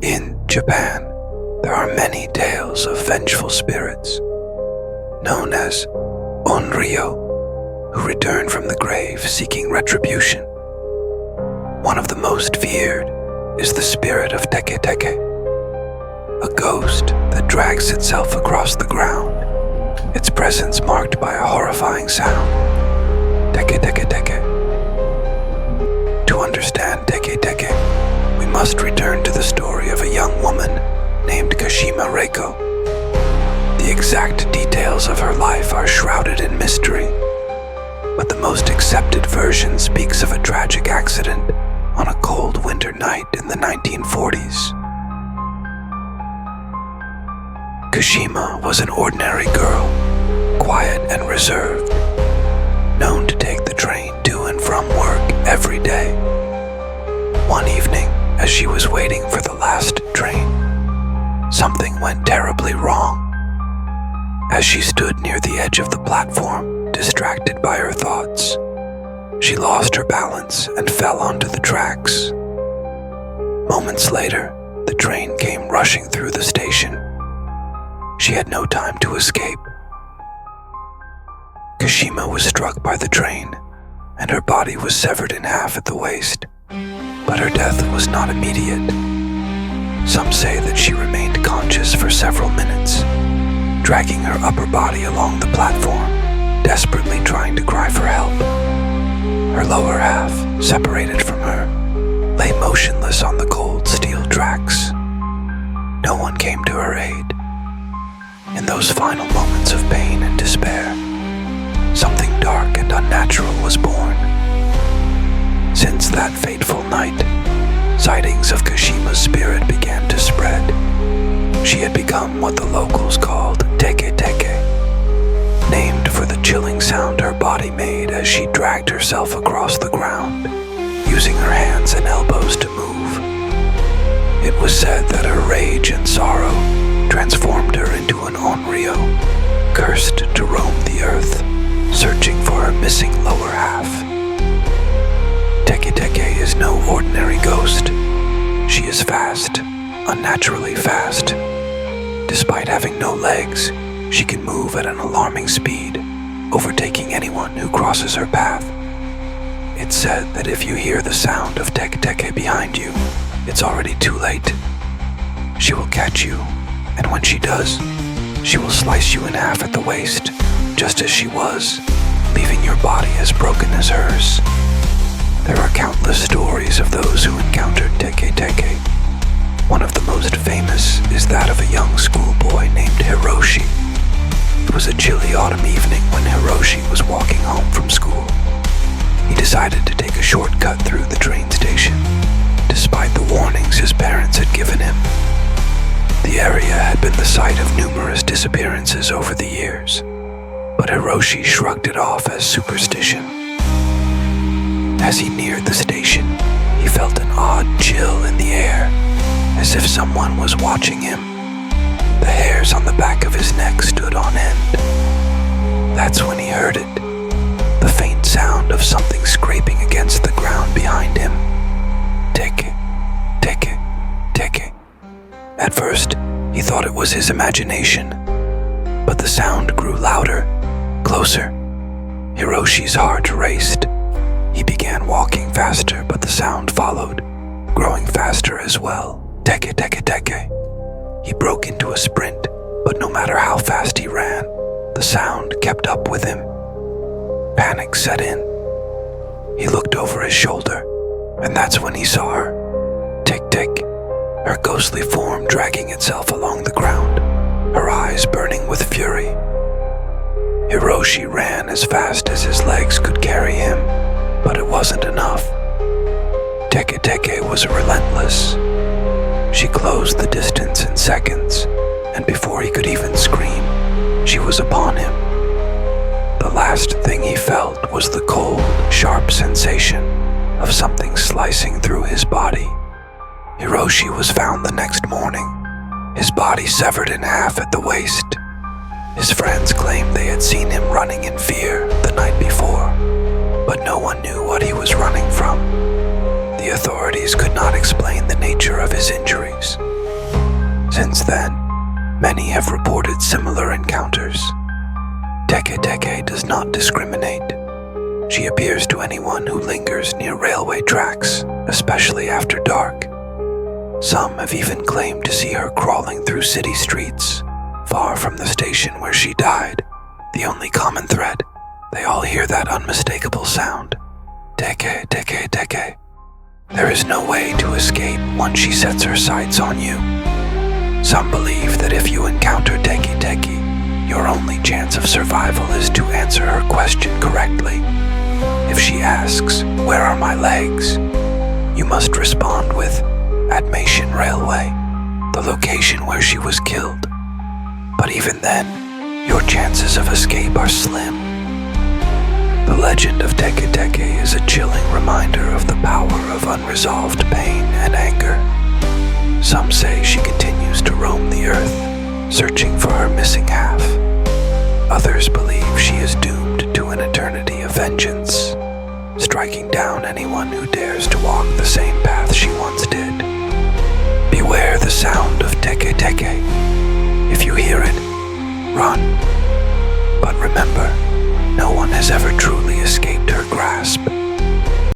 In Japan, there are many tales of vengeful spirits, known as onryo, who return from the grave seeking retribution. One of the most feared is the spirit of Teke, a ghost that drags itself across the ground, its presence marked by a horrifying sound. Teke. To understand Teke, we must return to the story of a young woman named Kashima Reiko. The exact details of her life are shrouded in mystery, but the most accepted version speaks of a tragic accident on a cold winter night in the 1940s. Kashima was an ordinary girl, quiet and reserved, known to take the train to and from work every day. One evening, as she was waiting for the last train, something went terribly wrong. As she stood near the edge of the platform, distracted by her thoughts, she lost her balance and fell onto the tracks. Moments later, the train came rushing through the station. She had no time to escape. Kashima was struck by the train, and her body was severed in half at the waist. But her death was not immediate. Some say that she remained conscious for several minutes, dragging her upper body along the platform, desperately trying to cry for help. Her lower half, separated from her, lay motionless on the cold steel tracks. No one came to her aid. In those final moments of pain and despair, something dark and unnatural was born. Since that fateful night, sightings of Kashima's spirit began to spread. She had become what the locals called Teke, named for the chilling sound her body made as she dragged herself across the ground, using her hands and elbows to move. It was said that her rage and sorrow transformed her into an onryo, cursed to roam the earth, searching for her missing lower half. Teke is no ordinary ghost. She is fast, unnaturally fast. Despite having no legs, she can move at an alarming speed, overtaking anyone who crosses her path. It's said that if you hear the sound of Teke behind you, it's already too late. She will catch you, and when she does, she will slice you in half at the waist, just as she was, leaving your body as broken as hers. There are countless stories of those who encountered Teke. One of the most famous is that of a young schoolboy named Hiroshi. It was a chilly autumn evening when Hiroshi was walking home from school. He decided to take a shortcut through the train station, despite the warnings his parents had given him. The area had been the site of numerous disappearances over the years, but Hiroshi shrugged it off as superstition. As he neared the station, he felt an odd chill in the air, as if someone was watching him. The hairs on the back of his neck stood on end. That's when he heard it, the faint sound of something scraping against the ground behind him. Teke. At first, he thought it was his imagination, but the sound grew louder, closer. Hiroshi's heart raced. He began walking faster, but the sound followed, growing faster as well. Teke. He broke into a sprint, but no matter how fast he ran, the sound kept up with him. Panic set in. He looked over his shoulder, and that's when he saw her. Tick, her ghostly form dragging itself along the ground, her eyes burning with fury. Hiroshi ran as fast as his legs could carry him, but it wasn't enough. Teke was relentless. She closed the distance in seconds, and before he could even scream, she was upon him. The last thing he felt was the cold, sharp sensation of something slicing through his body. Hiroshi was found the next morning, his body severed in half at the waist. His friends claimed they had seen him running in fear the night before, but no one knew what he was running from. The authorities could not explain the nature of his injuries, have reported similar encounters. Teke does not discriminate. She appears to anyone who lingers near railway tracks, especially after dark. Some have even claimed to see her crawling through city streets, far from the station where she died. The only common thread, they all hear that unmistakable sound. Teke. There is no way to escape once she sets her sights on you. Some believe that if you encounter Teke, your only chance of survival is to answer her question correctly. If she asks, "Where are my legs?" you must respond with, "Admation Railway," the location where she was killed. But even then, your chances of escape are slim. The legend of Teke is a chilling reminder of the power of unresolved pain and anger. Some say she continues to roam the earth, searching for her missing half. Others believe she is doomed to an eternity of vengeance, striking down anyone who dares to walk the same path she once did. Beware the sound of Teke. If you hear it, run. But remember, no one has ever truly escaped her grasp.